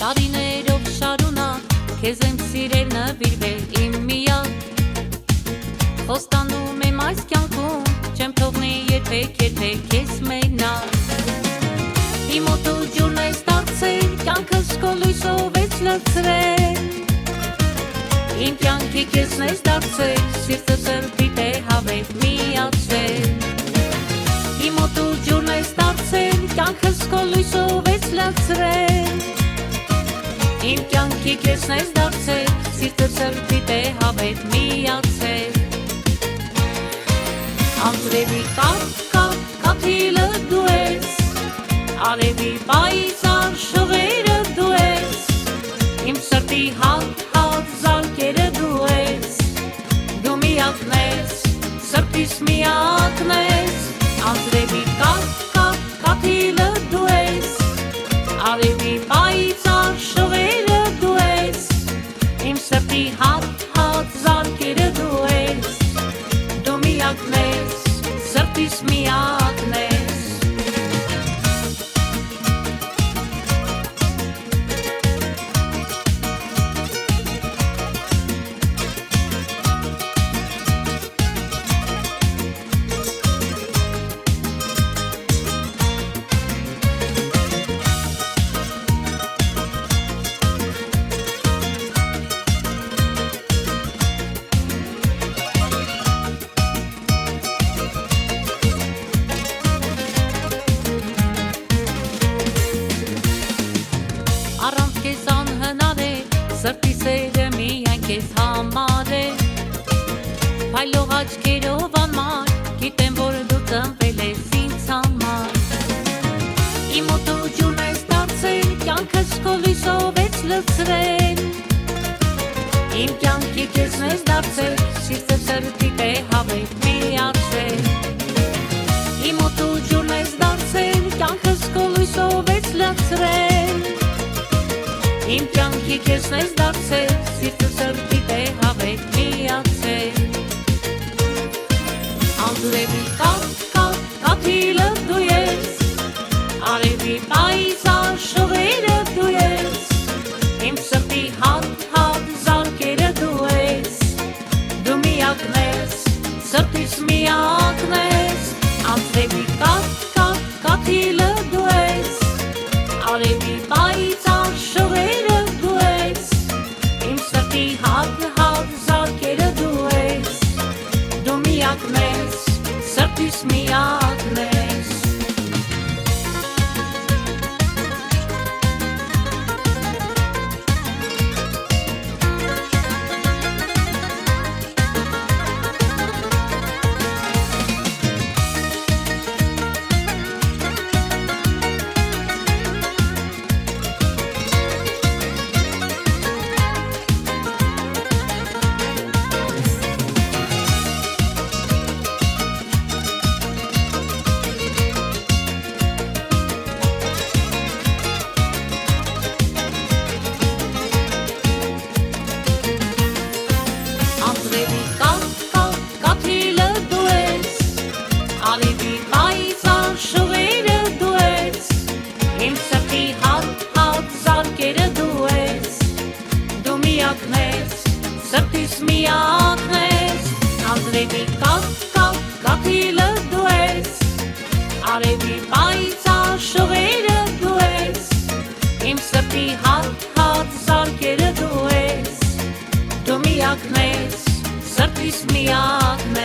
Տարիներով շարունակ քեզ եմ սիրել նվիրվել իմ միակ Խոստանում եմ այս կյանքում չեմ թողնի երբեք քեզ մենակ Իմ օդու ջուրն ես դարձել կյանքս քո լույսով ես լցրել Իմ կյանքի կեսն ես դարձել սիրտը սրտիդ է հավետ միացել Իմ օդու ջուրն ես դարձել կյանքս քո լույսով ես լցրել Իմ կյանքի կեսն ես դարձել, սիրտը սրտիդ է հավետ միացել Անձրևի կաթիլը դու ես, արևի պայծառ շողերը դու ես Իմ սրտի հատ զարկերը դու ես, դու միակն ես, սրտիս միակն ես Անձրևի կաթիլը դու ես, արևի պայծառ շողերը դու ես Իմ սրտի հատ զարկերը դու ես Դու միակն ես, սրտիս միակն ես Առանց քեզ անհնար է, սրտի սերը միայն քեզ համար է Փայլող աչքերով անմար, գիտեմ, որ դու ծնվել ես ինձ համար Իմ օդու ջուրն ես դարձել, կյանքս քո լույսով ես լցրել Իմ կյանքի կեսն ես դարձել, սիրտը սրտիդ է հավետ միացել Իմ օդու ջուրն ես դարձել, կյանքս քո լույսով ես լցրել Իմ կյանքի կեսն ես դարձել, սիրտը սրտիդ է հավետ միացել Անձրևի կաթիլը դու ես, արևի պայծառ շողերը դու ես Իմ սրտի հատ զարկերը դու ես, դու միակն ես, սրտիս միակն ես Անձրևի կաթիլը դու ես, արևի պայծառ շողերը դու ես Իմ սրտի հատ զարկերը դու ես Դու միակն ես, սրտիս միակն ես Սրտիս միակն ես, անձրևի կաթիլը դու ես, արևի պայծառ շողերը դու ես, իմ սրտի հատ զարկերը դու ես, դու միակն ես, սրտիս միակն